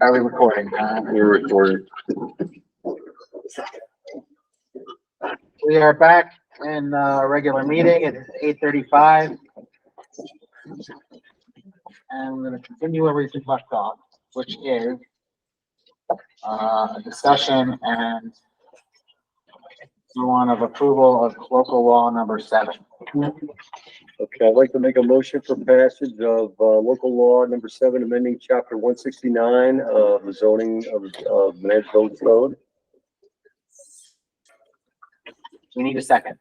Are we recording? We're recording. We are back in regular meeting at 8:35. And we're going to continue where we left off, which is a discussion and one of approval of local law number 7. Okay, I'd like to make a motion for passage of local law number 7, amending chapter 169 of the zoning of Menands Village Code. We need a second.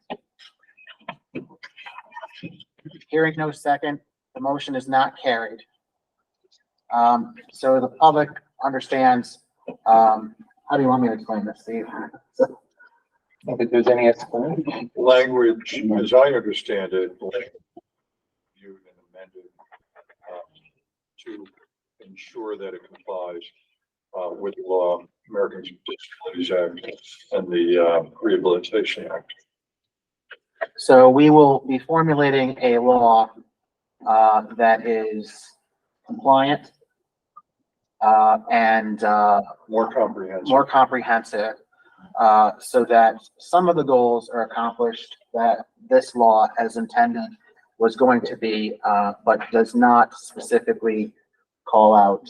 Hearing no second, the motion is not carried. So the public understands, how do you want me to explain this, Steve? If there's any explanation. Language, as I understand it, viewed and amended to ensure that it complies with the law, Americans with Disabilities Act and the Rehabilitation Act. So we will be formulating a law that is compliant and More comprehensive. more comprehensive, so that some of the goals are accomplished that this law as intended was going to be, but does not specifically call out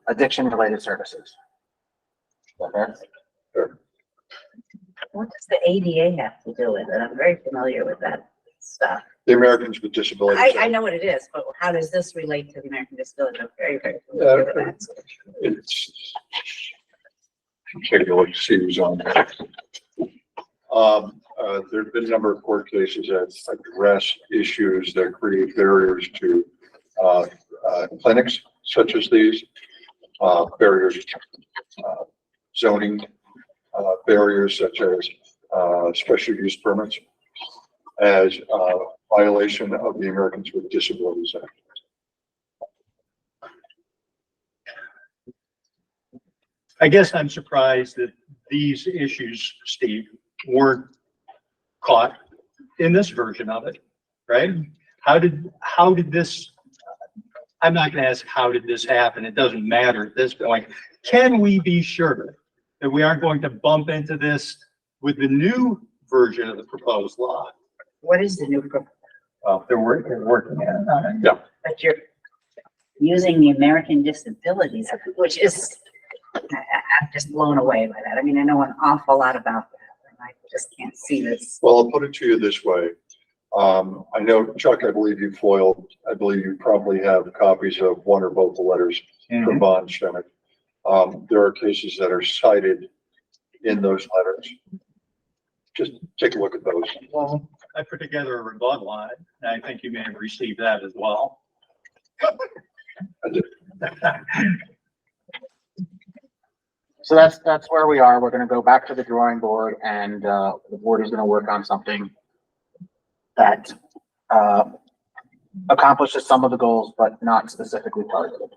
addiction-related services. Okay. Sure. What does the ADA have to do with it? I'm very familiar with that stuff. The Americans with Disabilities I Act. know what it is, but how does this relate to the American Disability? I'm very, very familiar with that. It's take a look to see who's on there. There've been a number of court cases that address issues that create barriers to clinics such as these, barriers, zoning barriers such as special use permits as violation of the Americans with Disabilities Act. I guess I'm surprised that these issues, Steve, weren't caught in this version of it, right? How did this, I'm not gonna ask how did this happen, it doesn't matter at this point. Can we be sure that we aren't going to bump into this with the new version of the proposed law? What is the new proposal? They're working on it. Yeah. But you're using the American Disabilities, which is, I'm just blown away by that. I mean, I know an awful lot about that, and I just can't see this. Well, I'll put it to you this way. I know, Chuck, I believe you probably have copies of one or both the letters from Von Schemick. There are cases that are cited in those letters. Just take a look at those. Well, I put together a rebuttal on it, and I think you may have received that as well. I did. So that's where we are. We're going to go back to the drawing board, and the board is going to work on something that accomplishes some of the goals, but not specifically targeted.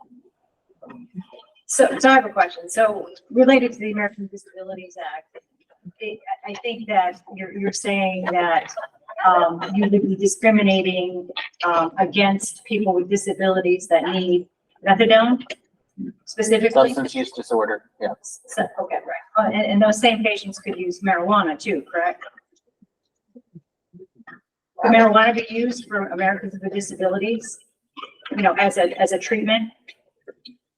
So I have a question. So related to the American Disabilities Act, I think that you're saying that you would be discriminating against people with disabilities that need methadone specifically? Substance use disorder, yes. So, okay, right. And those same patients could use marijuana too, correct? Could marijuana be used for Americans with disabilities, you know, as a treatment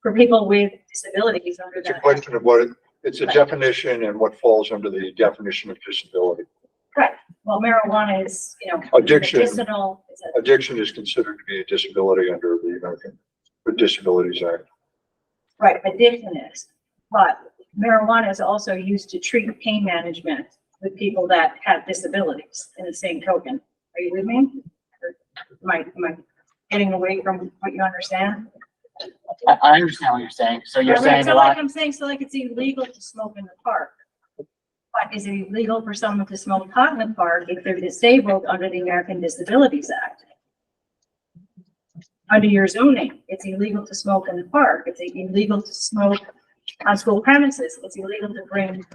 for people with disabilities under It's a that? question of what, it's a definition and what falls under the definition of disability. Right. Well, marijuana is, you know, Addiction. medicinal. Addiction is considered to be a disability under the American with Disabilities Act. Right, addiction is, but marijuana is also used to treat pain management with people that have disabilities in the same token. Are you with me? Or am I getting away from what you understand? I understand what you're saying. So you're Right, saying so a like lot. I'm saying, so like it's illegal to smoke in the park. But is it illegal for someone to smoke pot in the park if they're disabled under the American Disabilities Act? Under your zoning, it's illegal to smoke in the park. It's illegal to smoke on school premises. It's illegal to bring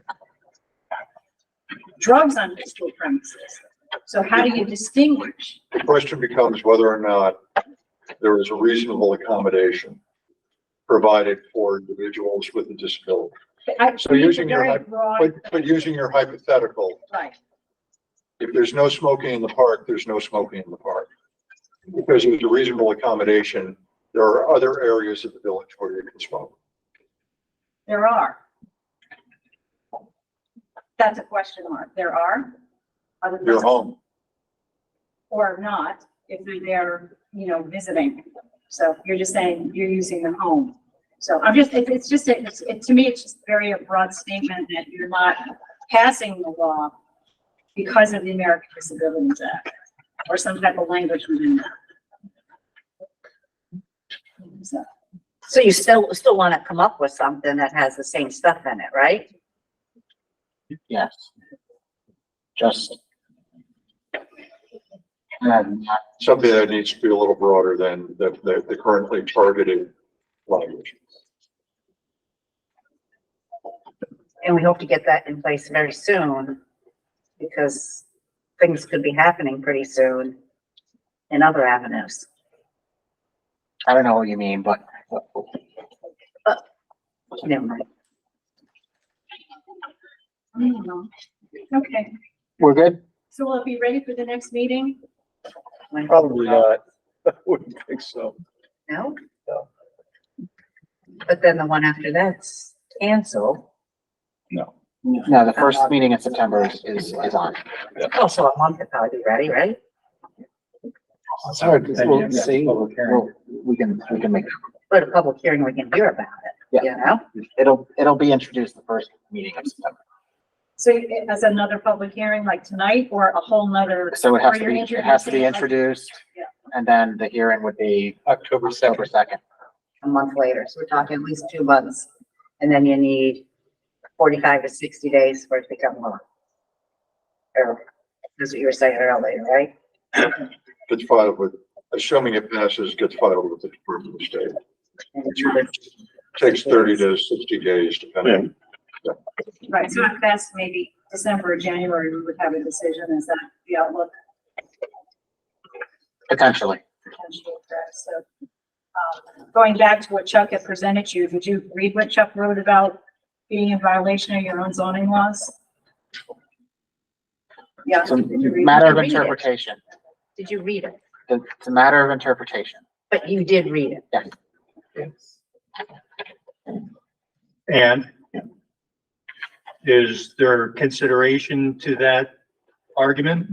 drugs onto school premises. So how do you distinguish? The question becomes whether or not there is a reasonable accommodation provided for individuals with a disability. So using your, but using your hypothetical, Right, if there's no smoking in the park, there's no smoking in the park. Because it's a reasonable accommodation, there are other areas of the village where you can smoke. there are. That's a question mark. There are. Other Your places- home, Or not, if they're there, you know, visiting. So you're just saying you're using the home. So I'm just, it's just, to me, it's just very a broad statement that you're not passing the law because of the American Disabilities Act or some type of language within that. So, So you still want to come up with something that has the same stuff in it, right? Yes. Just. And something that needs to be a little broader than the currently targeted language. And we hope to get that in place very soon because things could be happening pretty soon in other avenues. I don't know what you mean, but Never mind. okay, we're good. so will it be ready for the next meeting? Probably not. I wouldn't think so. No? No. But then the one after that's canceled. No, the first meeting in September is on. Oh, so a month could probably be ready, right? It's hard. Then you have to have See, public hearing. we can make, But a public hearing, we can hear about it, you know? it'll be introduced the first meeting of September. So as another public hearing like tonight or a whole nother? So it has to or be, you're it has to be introducing, like- introduced. Yeah. And then the hearing would be October 2nd. A month later, so we're talking at least 2 months. And then you need 45 to 60 days for it to become law. Or, that's what you were saying earlier, right? Gets filed with, assuming it passes, gets filed with the Department of State. Takes 30 to 60 days depending. Right, so at best, maybe December or January, we would have a decision. Is that the outlook? Potentially. Potentially, correct. So, going back to what Chuck had presented you, did you read what Chuck wrote about being in violation of your own zoning laws? Yeah. It's a did you read matter it? of Read it. interpretation. Did you read it? It's a matter of interpretation. But you did read it. Yes. And is there consideration to that argument?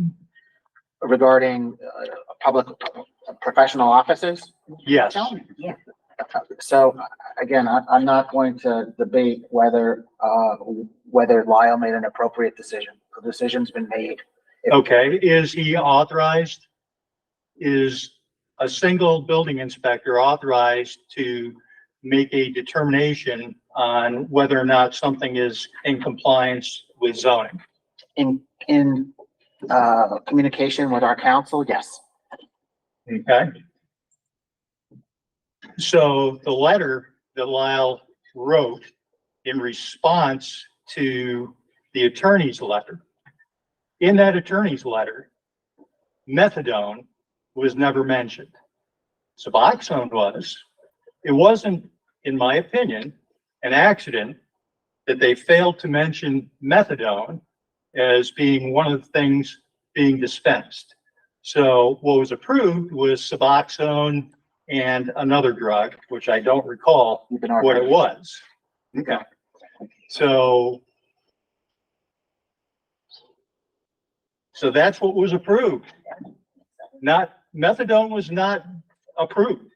Regarding public professional offices. Yes. Yeah. So again, I'm not going to debate whether Lyle made an appropriate decision. The decision's been made. Okay, is he authorized? Is a single building inspector authorized to make a determination on whether or not something is in compliance with zoning? In communication with our council, yes. Okay. So the letter that Lyle wrote in response to the attorney's letter, in that attorney's letter, methadone was never mentioned. Suboxone was. It wasn't, in my opinion, an accident that they failed to mention methadone as being one of the things being dispensed. So what was approved was Suboxone and another drug, which I don't recall You've been what it arguing. was. Okay. So that's what was approved. Not, methadone was not approved.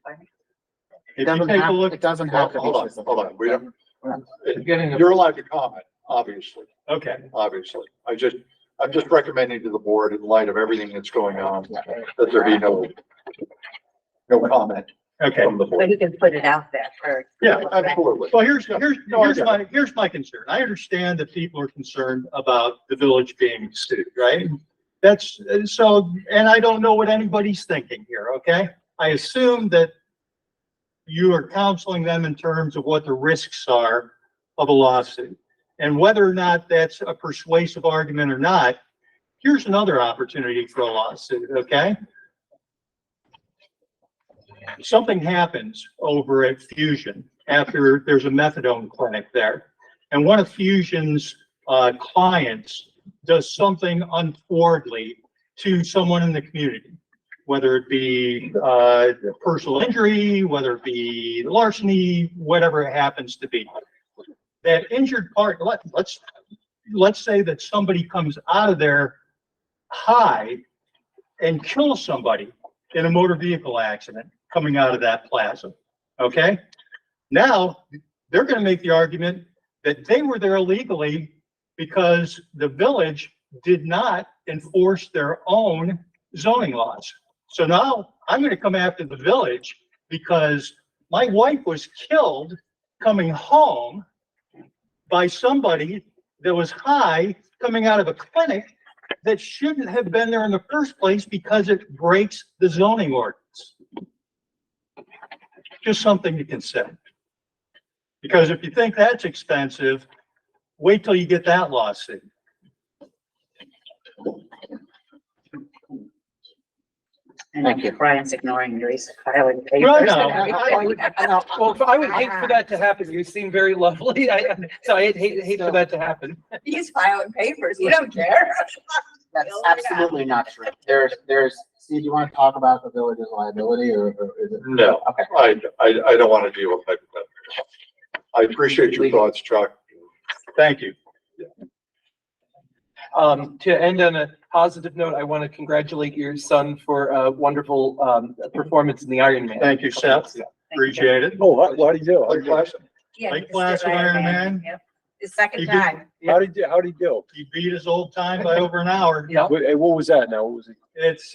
If you take a look, It doesn't have to be. Hold on, specific. hold on. We don't, Getting you're allowed to comment, obviously, okay, obviously. I'm just recommending to the board in light of everything that's going on, that there be no comment okay. from the But board. you can put it out there for. Yeah, absolutely. Well, here's my concern. I understand that people are concerned about the village being sued, right? That's, so, and I don't know what anybody's thinking here, okay? I assume that you are counseling them in terms of what the risks are of a lawsuit. And whether or not that's a persuasive argument or not, here's another opportunity for a lawsuit, okay? something happens over at Fusion after there's a methadone clinic there. And one of Fusion's clients does something untowardly to someone in the community, whether it be personal injury, whether it be larceny, whatever it happens to be. That injured part, let's say that somebody comes out of there high and kills somebody in a motor vehicle accident coming out of that plaza, okay? Now, they're gonna make the argument that they were there illegally because the village did not enforce their own zoning laws. So now I'm gonna come after the village because my wife was killed coming home by somebody that was high coming out of a clinic that shouldn't have been there in the first place because it breaks the zoning ordinance. Just something to consider. Because if you think that's expensive, wait till you get that lawsuit. Thank you. Brian's ignoring Reese filing papers. Right now. Well, I would hate for that to happen. You seem very lovely. So I'd hate for that to happen. He's filing papers. You don't care. That's absolutely not true. Steve, do you want to talk about the village's liability or is it? No, Okay. I don't want to deal with hypotheticals. I appreciate your thoughts, Chuck. Thank you. To end on a positive note, I want to congratulate your son for a wonderful performance in the Iron Man. Thank you, Seth. Appreciate it. Oh, what do you do? Like last- Yeah, Lake he just Placid did Iron Man. Yep. His second He did- time. How'd he do? He beat his old time by over an hour. Yeah. What was that now? What was it? It's,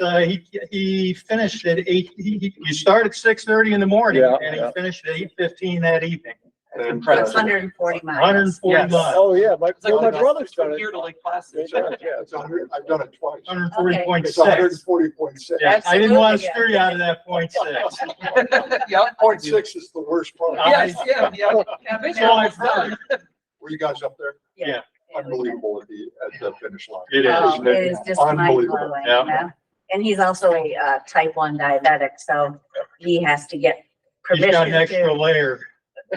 he finished at 8, you start at 6:30 in the morning Yeah, and he yeah. finished at 8:15 that evening. And, Impressive. 140 miles. 140 Yes. miles, Oh, yeah, It's like my the- brother's done from it. here to Lake Placid. Yeah, it's 100, I've done it twice. 140.6. It's 140.6. Yeah, I didn't want to Absolutely, screw you out of that 0.6. Yep. 0.6 is the worst part. Yes, yeah. Yeah, So I've heard. Were you guys up there? Yeah. Unbelievable at the finish line. It is. Oh, it is just mind Unbelievable. blowing, Yeah. you know? And he's also a type 1 diabetic, so he has to get He's got permission an extra to, layer.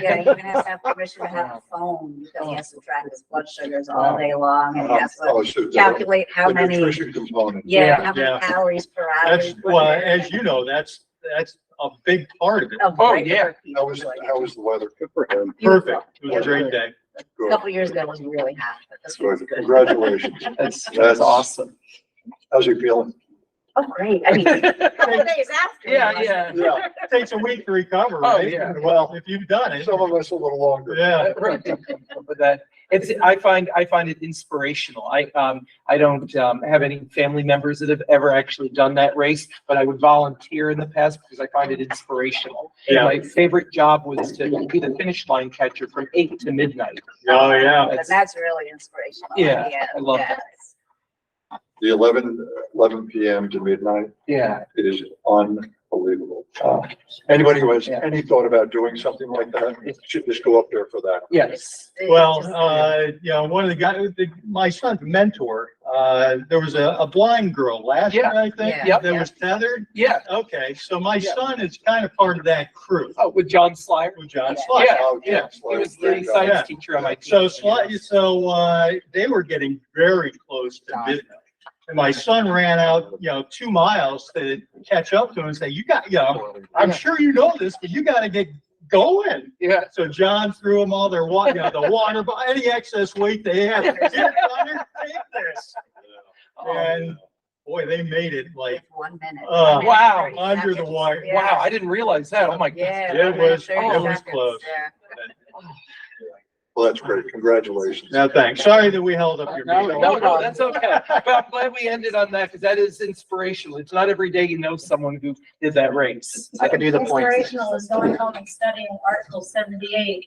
yeah, he even has to have permission to have a phone because he has to track his blood sugars all day long and he has to Oh, so the- calculate how the many, nutrition component. yeah, how Yeah. many calories per hour. That's, he's putting well, in. as you know, that's a big part of it. Of Oh, regular yeah. people. How was the weather? Good for him. Perfect. It was a great day. A Good. couple years ago it was really hot, but this one was Good. good. Congratulations. That's awesome. How's he feeling? Oh, great. I mean, a couple days after. Yeah, it was- yeah. Yeah, It takes a week to recover, Oh, right? yeah. Well, if you've done it, some of us a little longer. yeah. Right. But I find it inspirational. I don't have any family members that have ever actually done that race, but I would volunteer in the past because I find it inspirational. And Yeah. my favorite job was to be the finish line catcher from 8 to midnight. Oh, yeah. But that's really inspirational. Yeah, Yeah, I love yeah. that. The 11 PM to midnight, Yeah. it is unbelievable. Anybody who has Yeah. any thought about doing something like that, should just go up there for that. Yes. It's Well, just- you know, one of the guys, my son's mentor, there was a blind girl last year, I think, Yeah. that was tethered. Yeah. Okay, so my Yeah. son is kind of part of that crew Oh, with John Slyer. with John Yeah. Slide. Yeah, Oh, yeah. yes, He was there the you go. science Yeah. teacher on my team. So they were getting very close to midnight. And my son ran out, 2 miles to catch up to him and say, I'm sure you know this, but you gotta get going. Yeah. So John threw them all their water, the water, any excess weight they had. Here, Connor, take this. And boy, they made it like, It's 1 minute. Oh, 1 minute, wow, 30 under the seconds. wire. Yeah. Wow, I didn't realize that. Oh my God. Yeah. It 1 minute, was- 30 it was seconds, close. yeah. Well, that's great. Congratulations. no, thanks. Sorry that we held up your No, meeting. No, that's okay. But I'm glad we ended on that because that is inspirational. It's not every day you know someone who did that race. I could do the points. Inspirational is going home and studying Article 78.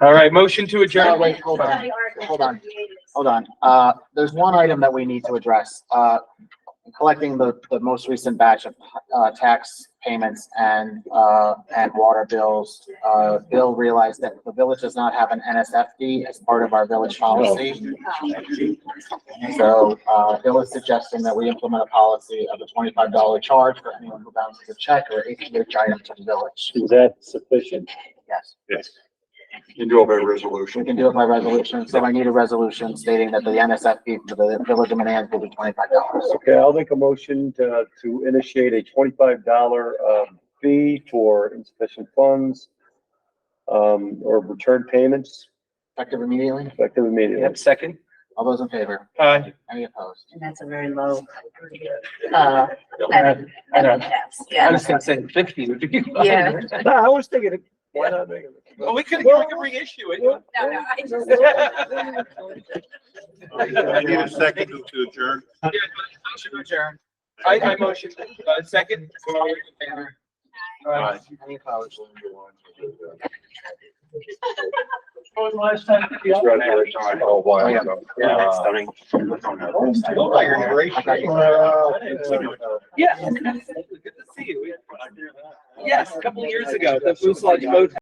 All right, motion to No, adjourn. wait, hold on. Study Article Hold on. 78. Hold on. There's one item that we need to address. collecting the most recent batch of, tax payments and water bills, Bill realized that the village does not have an NSFD as part of our village policy. So, Bill is suggesting that we implement a policy of a $25 charge for anyone who bounces a check or ACH item to the village. Is that sufficient? Yes, Yes. You can do it by we resolution. can do it by resolution, so I need a resolution stating that the NSFD for the village of Menands will be $25. Okay, I'll make a motion to initiate a $25 fee for insufficient funds or return payments Effective immediately. effective immediately. Yep, second. All those in favor? Any opposed? And that's a very low, I know. tax. I Yeah. was gonna say 50 would be. Yeah. No, I was thinking, why not make it? Well, we could reissue it. No, I just. I need a second to adjourn. Motion adjourned. I motion, second. Any opposed? Last time. Oh, wow. Oh, you're great. Yeah. Good to see you. Yes, a couple of years ago, the Food Lodge boat